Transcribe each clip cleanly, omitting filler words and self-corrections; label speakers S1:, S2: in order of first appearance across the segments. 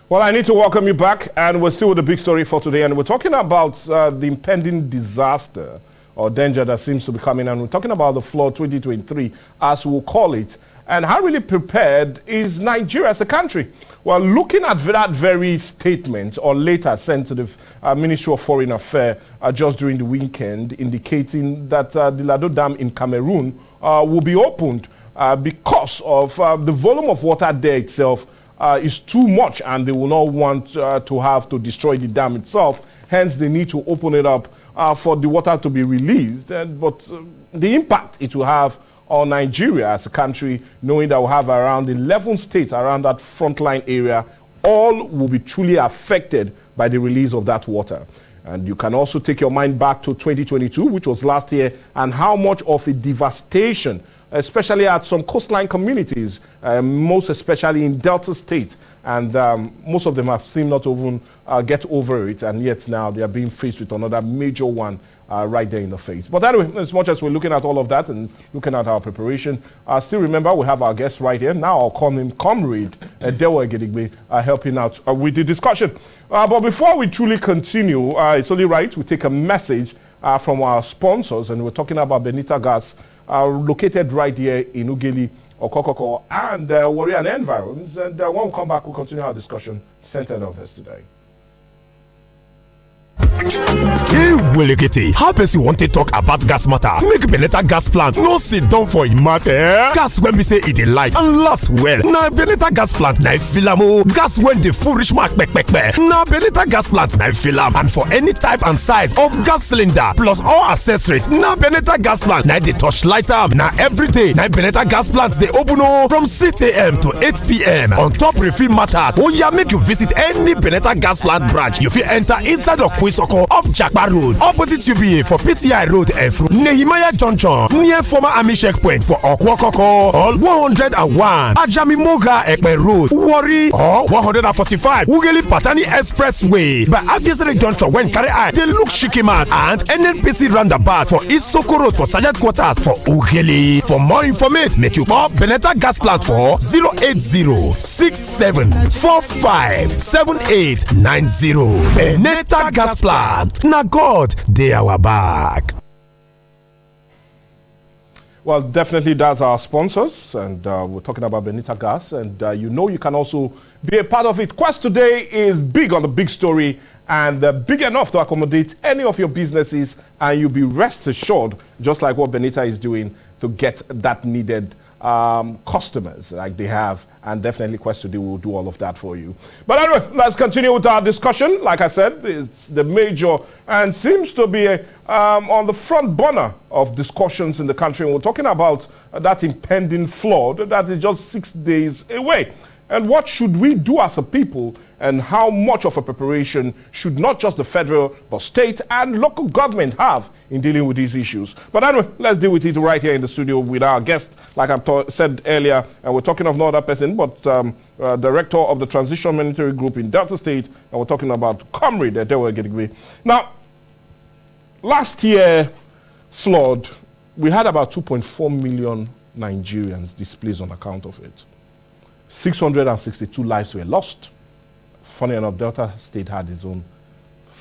S1: Well, I need to welcome you back, and we're still with the big story for today, and we're talking about the impending disaster or danger that seems to be coming, and we're talking about the flood 2023, as we'll call it, and how really prepared is Nigeria as a country? Well, looking at that very statement or letter sent to the Ministry of Foreign Affairs just during the weekend, indicating that the Lado Dam in Cameroon will be opened because of the volume of water there itself is too much, and they will not want to have to destroy the dam itself. Hence, they need to open it up for the water to be released. But the impact it will have on Nigeria as a country, knowing that we'll have around 11 states around that frontline area, all will be truly affected by the release of that water. And you can also take your mind back to 2022, which was last year, and how much of a devastation, especially at some coastline communities, most especially in Delta State. And most of them have seemed not to even get over it, and yet now they are being faced with another major one right there in the face. But anyway, as much as we're looking at all of that and looking at our preparation, still remember we have our guest right here. Now I'll call him Comrade Dewa Gedigbe, helping out with the discussion. But before we truly continue, it's only right we take a message from our sponsors, and we're talking about Benita Gas, located right here in Ughelli, Okokoko, and Warrior and Environs. And when we come back, we'll continue our discussion centered on this today.
S2: Hey, Willikity, how person want to talk about gas matter? Make Beneta gas plant no sit down for it matter. Gas when we say it a light and last well. Now Beneta gas plant na filamo. Gas when the full rich mark back. Now Beneta gas plant na filam, and for any type and size of gas cylinder plus all accessories. Now Beneta gas plant na the touch lighter. Now every day now Beneta gas plant they open from 6 a.m. to 8 p.m. on top refill matters. Oh yeah, make you visit any Beneta gas plant branch. You fit enter inside of Kwisoko off Jakba Road, opposite UBA for PTI Road F. Nehemiah Junction, near former Army checkpoint for Okwokoko, all 101 Ajami Moga Ekpe Road, Warri, or 145 Ughelli Patani Expressway by Aviation Junction when carry eye. They look Shikiman and NNPC roundabout for Isoko Road for Sergeant Quarters for Ughelli. For more information, make you call Beneta Gas Plant for 080-6745-7890. Beneta Gas Plant. Now God, they our back.
S1: Well, definitely that's our sponsors, and we're talking about Benita Gas, and you know you can also be a part of it. Quest today is big on the big story, and big enough to accommodate any of your businesses, and you'll be rest assured, just like what Benita is doing, to get that needed customers like they have. And definitely Quest today will do all of that for you. But anyway, let's continue with our discussion. Like I said, it's the major and seems to be on the front burner of discussions in the country. And we're talking about that impending flood that is just 6 days away. And what should we do as a people, and how much of a preparation should not just the federal but state and local government have in dealing with these issues? But anyway, let's deal with it right here in the studio with our guest, like I said earlier, and we're talking of no other person but director of the Transition Military Group in Delta State, and we're talking about Comrade Dewa Gedigbe. Now, last year flood, we had about 2.4 million Nigerians displaced on account of it. 662 lives were lost. Funny enough, Delta State had its own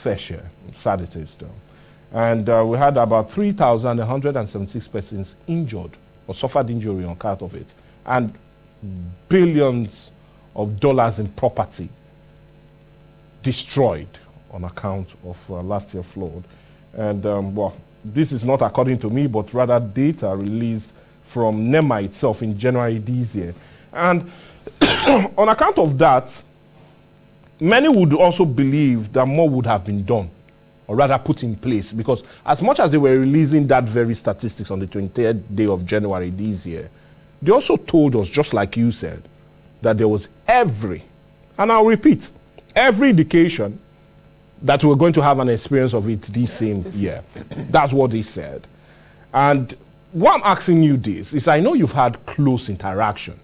S1: fair share. Sad it is, though. And we had about 3,176 persons injured or suffered injury on account of it, and billions of dollars in property destroyed on account of last year's flood. And well, this is not according to me, but rather data released from NEMA itself in January this year. And on account of that, many would also believe that more would have been done, or rather put in place, because as much as they were releasing that very statistics on the 23rd day of January this year, they also told us, just like you said, that there was every, and I'll repeat, every indication that we're going to have an experience of it this same year. That's what they said. And why I'm asking you this is, I know you've had close interaction,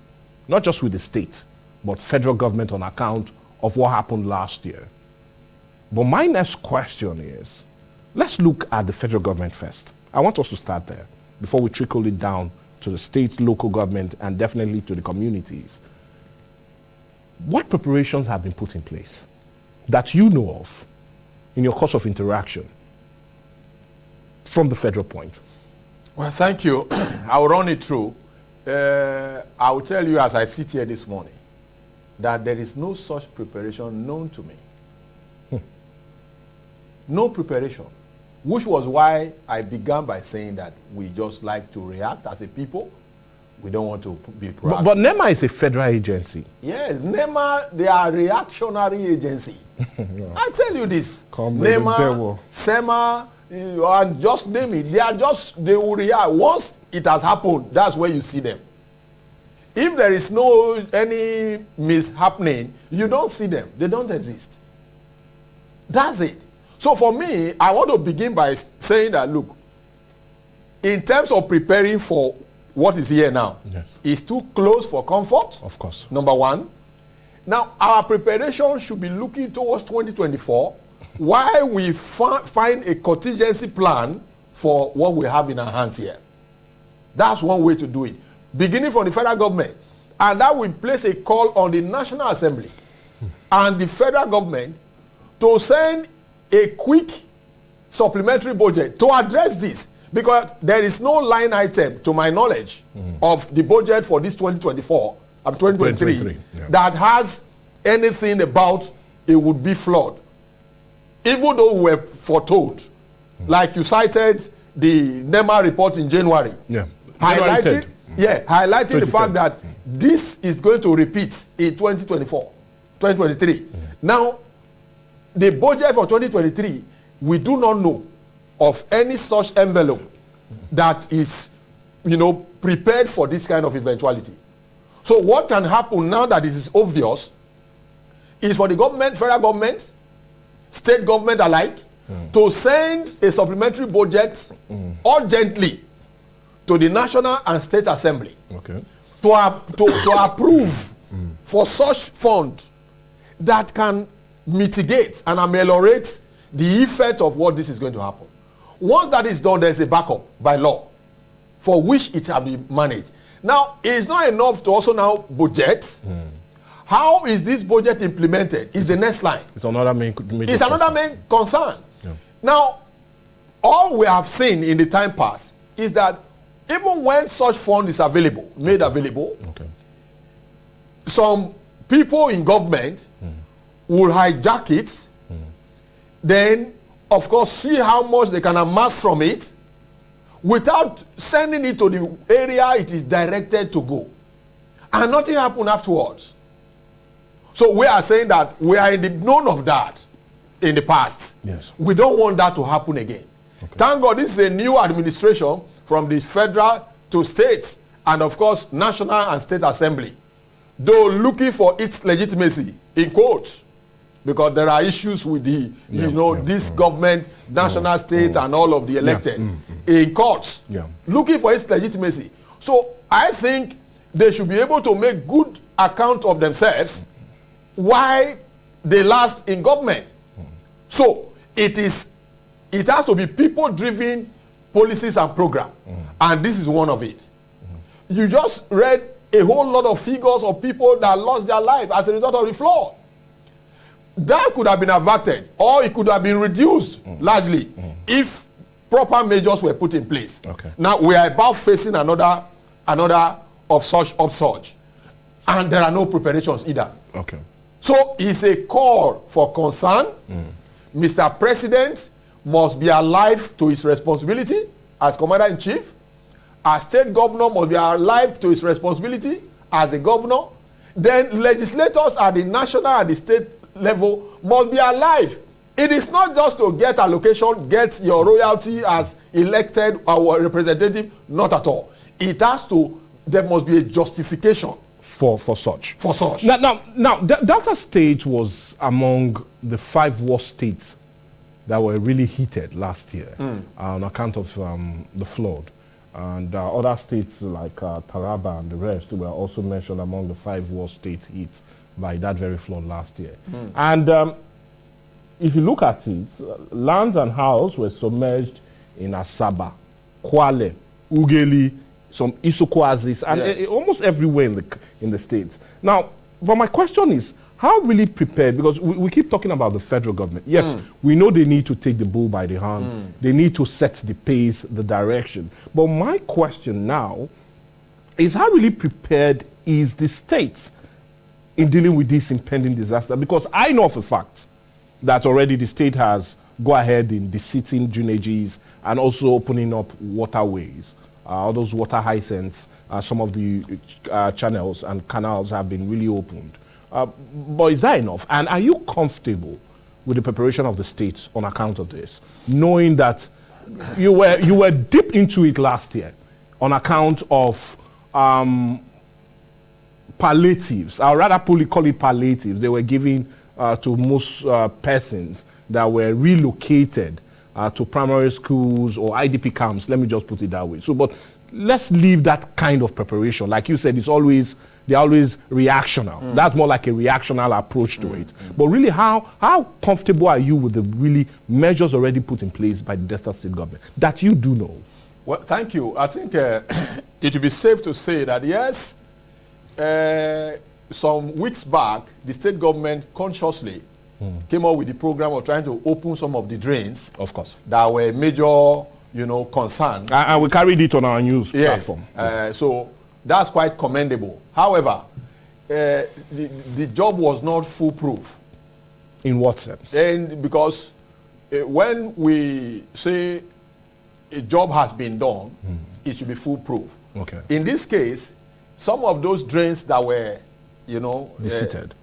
S1: not just with the state, but federal government on account of what happened last year. But my next question is, let's look at the federal government first. I want us to start there before we trickle it down to the state, local government, and definitely to the communities. what preparations have been put in place that you know of in your course of interaction from the federal point?
S3: Well, thank you. I'll run it through. I will tell you as I sit here this morning that there is no such preparation known to me. No preparation, which was why I began by saying that we just like to react as a people. We don't want to be proactive.
S1: But NEMA is a federal agency.
S3: Yes, NEMA, they are a reactionary agency. Yeah. I tell you this. NEMA, SEMA, and just name it. They will react. Once it has happened, that's where you see them. If there is any mishappening, you don't see them. They don't exist. That's it. So for me, I want to begin by saying that, look, in terms of preparing for what is here now, yes, it's too close for comfort.
S1: Of course.
S3: Number one. Now, our preparation should be looking towards 2024 while we find a contingency plan for what we have in our hands here. That's one way to do it. Beginning from the federal government. And that will place a call on the National Assembly and the federal government to send a quick supplementary budget to address this, because there is no line item, to my knowledge, of the budget for this 2024 and 2023 yeah, that has anything about it would be flood. Even though we were foretold, like you cited the NEMA report in January,
S1: yeah,
S3: highlighting the fact that this is going to repeat in 2023. Now, the budget for 2023, we do not know of any such envelope that is, prepared for this kind of eventuality. So what can happen now that this is obvious is for the government, federal government, state government alike, to send a supplementary budget urgently to the National and State Assembly,
S1: okay,
S3: to approve for such fund that can mitigate and ameliorate the effect of what this is going to happen. Once that is done, there's a backup by law for which it shall be managed. Now, it's not enough to also now budget. How is this budget implemented is the next line.
S1: It's another main
S3: concern. Yeah. Now, all we have seen in the time past is that even when such fund is made available,
S1: okay,
S3: some people in government will hijack it, then, of course, see how much they can amass from it without sending it to the area it is directed to go. And nothing happened afterwards. So we are saying that we are in the known of that in the past.
S1: Yes.
S3: We don't want that to happen again. Okay. Thank God this is a new administration from the federal to states and, of course, National and State Assembly. Though looking for its legitimacy, in quotes, because there are issues with the, this government, national, state, and all of the elected in courts, looking for its legitimacy. So I think they should be able to make good account of themselves while they last in government. So it has to be people-driven policies and program, and this is one of it. You just read a whole lot of figures of people that lost their life as a result of the flood. That could have been averted, or it could have been reduced largely if proper measures were put in place.
S1: Okay.
S3: Now we are about facing another of such upsurge, and there are no preparations either.
S1: Okay.
S3: So it's a call for concern. Mr. President must be alive to his responsibility as Commander-in-Chief. Our state governor must be alive to his responsibility as a governor. Then legislators at the national and the state level must be alive. It is not just to get allocation, get your royalty as elected or representative, not at all. It has to, there must be a justification
S1: for such. Now, Delta State was among the 5 worst states that were really heated last year on account of the flood. And other states like Taraba and the rest were also mentioned among the 5 worst states hit by that very flood last year. And if you look at it, lands and houses were submerged in Asaba, Kwale, Ugeli, some Isokwazis, and almost everywhere in the states. Now, But my question is, how really prepared, because we keep talking about the federal government. Yes, we know they need to take the bull by the hand. They need to set the pace, the direction. But my question now is, how really prepared is the state in dealing with this impending disaster? Because I know for a fact that already the state has go ahead in deseating drainages and also opening up waterways. All those water hyacinths, some of the channels and canals have been really opened. But is that enough? And are you comfortable with the preparation of the state on account of this, knowing that you were deep into it last year on account of palliatives? I'd rather call it palliatives. They were giving to most persons that were relocated to primary schools or IDP camps. Let me just put it that way. So, but let's leave that kind of preparation. Like you said, they're always reactional. That's more like a reactional approach to it. But really, how comfortable are you with the really measures already put in place by the Delta State government that you do know?
S3: Well, thank you. I think it would be safe to say that, yes, some weeks back, the state government consciously came up with the program of trying to open some of the drains. Of course. That were major, concern.
S1: And we carried it on our news platform.
S3: So that's quite commendable. However, the job was not foolproof.
S1: In what sense?
S3: And because when we say a job has been done, it should be foolproof.
S1: Okay.
S3: In this case, some of those drains that were,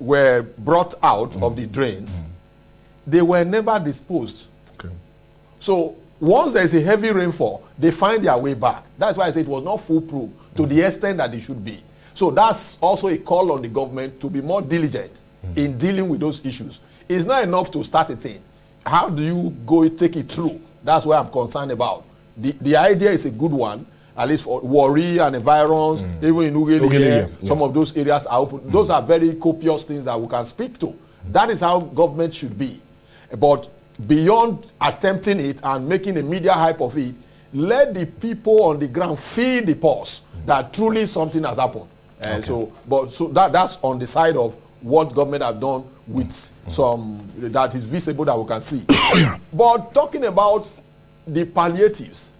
S3: were brought out of the drains, they were never disposed.
S1: Okay.
S3: So once there's a heavy rainfall, they find their way back. That's why I say it was not foolproof to the extent that it should be. So that's also a call on the government to be more diligent in dealing with those issues. It's not enough to start a thing. How do you take it through? That's what I'm concerned about. The idea is a good one, at least for Warri and environs, even in Ughelli, some of those areas are open. Those are very copious things that we can speak to. That is how government should be. But beyond attempting it and making a media hype of it, let the people on the ground feel the pulse that truly something has happened. And so that's on the side of what government have done with some that is visible that we can see. But talking about the palliatives,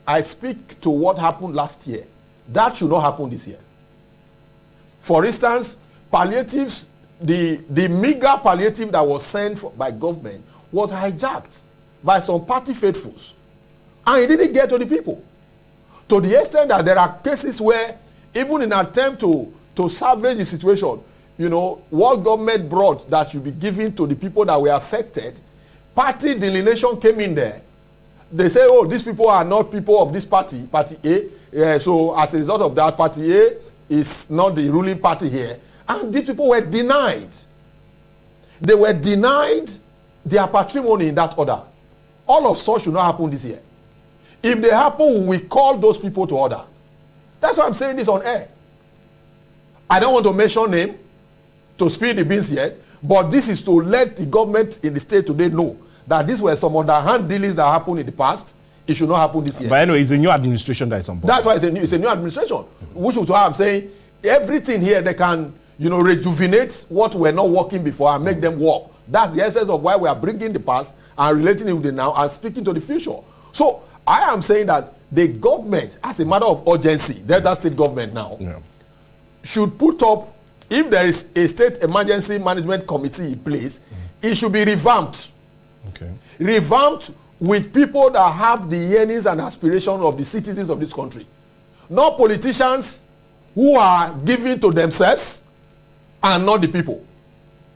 S3: I speak to what happened last year. That should not happen this year. For instance, palliatives, the meager palliative that was sent by government was hijacked by some party faithfuls. And it didn't get to the people. To the extent that there are cases where, even in an attempt to salvage the situation, what government brought that should be given to the people that were affected, party delineation came in there. They say, oh, these people are not people of this party, party A. So as a result of that, party A is not the ruling party here. And these people were denied. They were denied their patrimony in that order. All of such should not happen this year. If they happen, we call those people to order. That's why I'm saying this on air. I don't want to mention name to spill the beans yet, but this is to let the government in the state today know that these were some underhand dealings that happened in the past. It should not happen this year.
S1: But anyway, it's a new administration that is on board.
S3: That's why it's a new administration. Which is why I'm saying everything here, they can, rejuvenate what were not working before and make them work. That's the essence of why we are bringing the past and relating it with the now and speaking to the future. So I am saying that the government, as a matter of urgency, Delta State government now, should put up, if there is a state emergency management committee in place, it should be revamped.
S1: Okay.
S3: Revamped with people that have the yearnings and aspirations of the citizens of this country. Not politicians who are giving to themselves and not the people.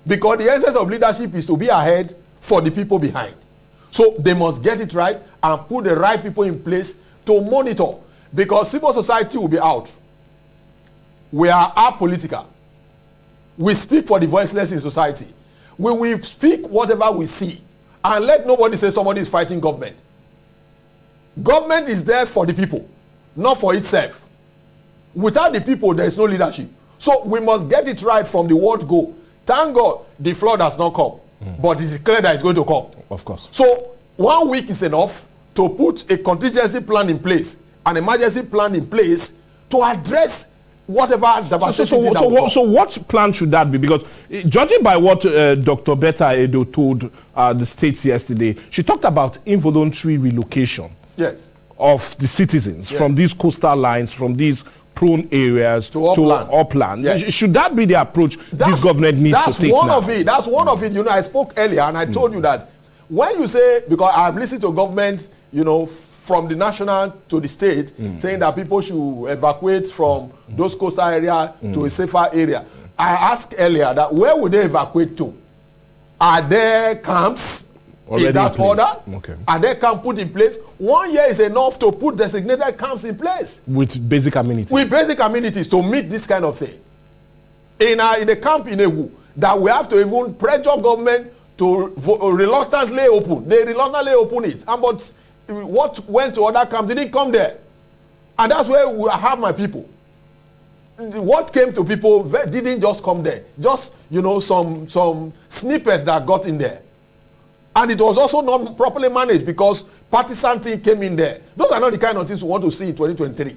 S3: Because the essence of leadership is to be ahead for the people behind. So they must get it right and put the right people in place to monitor. Because civil society will be out. We are apolitical. We speak for the voiceless in society. We will speak whatever we see. And let nobody say somebody is fighting government. Government is there for the people, not for itself. Without the people, there is no leadership. So we must get it right from the word go. Thank God the flood has not come. But it is clear that it's going to come.
S1: Of course.
S3: So 1 week is enough to put a contingency plan in place, an emergency plan in place to address whatever devastating thing that will come.
S1: So what plan should that be? Because judging by what Dr. Betta Edo told the states yesterday, she talked about involuntary relocation of the citizens from these coastal lines, from these prone areas to upland. Yes. Should that be the approach this government needs to take now?
S3: That's one of it. You know, I spoke earlier and I told you that when you say, because I've listened to government, you know, from the national to the state, saying that people should evacuate from those coastal areas to a safer area. I asked earlier that where would they evacuate to? Are there camps already in that order? Okay. Are there camps put in place? 1 year is enough to put designated camps in place.
S1: With basic amenities.
S3: With basic amenities to meet this kind of thing. In a camp in Ewu, that we have to even pressure government to reluctantly open. They reluctantly open it. But what went to other camps didn't come there. And that's where I have my people. What came to people didn't just come there. Just, you know, some snippets that got in there. And it was also not properly managed because partisan thing came in there. Those are not the kind of things we want to see in 2023.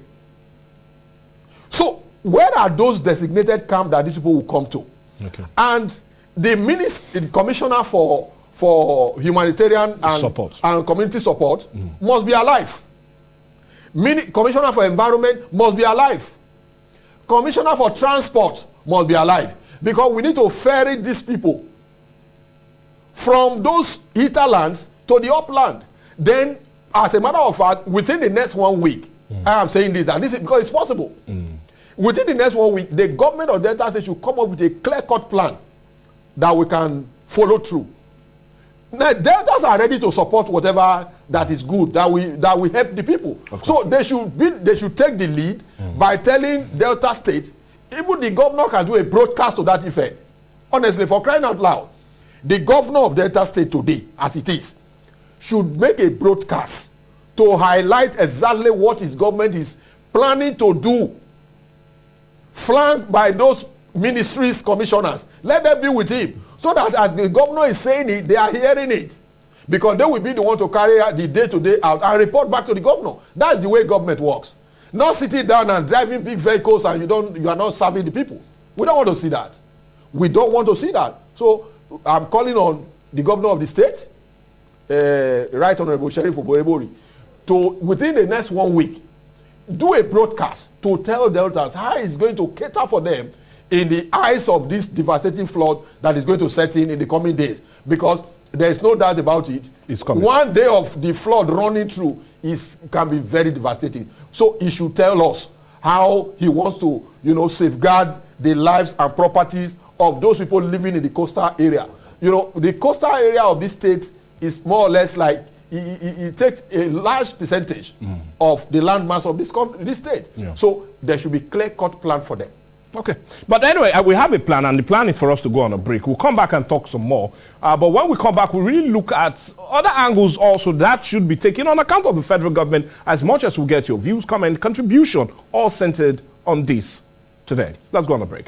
S3: So where are those designated camps that these people will come to? Okay. And the commissioner for humanitarian and community support must be alive. Commissioner for environment must be alive. Commissioner for transport must be alive. Because we need to ferry these people from those hinterlands to the upland. Then, as a matter of fact, within the next 1 week, I am saying this, and this is because it's possible. Within the next 1 week, the government of Delta State should come up with a clear-cut plan that we can follow through. Now, Deltas are ready to support whatever that is good, that we help the people. Okay. So they should take the lead by telling Delta State, even the governor can do a broadcast to that effect. Honestly, for crying out loud, the governor of Delta State today, as it is, should make a broadcast to highlight exactly what his government is planning to do, flanked by those ministries, commissioners. Let them be with him, so that as the governor is saying it, they are hearing it. Because they will be the one to carry out the day-to-day out and report back to the governor. That's the way government works. Not sitting down and driving big vehicles and you are not serving the people. We don't want to see that. We don't want to see that. So I'm calling on the governor of the state, Right Honorable Sheriff Oborebori, to, within the next 1 week, do a broadcast to tell Deltas how it's going to cater for them in the eyes of this devastating flood that is going to set in the coming days. Because there is no doubt about it. It's coming. 1 day of the flood running through can be very devastating. So he should tell us how he wants to, you know, safeguard the lives and properties of those people living in the coastal area. You know, the coastal area of this state is more or less like it takes a large percentage of the landmass of this state. Yeah. So there should be clear-cut plan for them.
S1: Okay. But anyway, we have a plan, and the plan is for us to go on a break. We'll come back and talk some more. But when we come back, we really look at other angles also that should be taken on account of the federal government, as much as we get your views, comment, contribution, all centered on this today. Let's go on a break.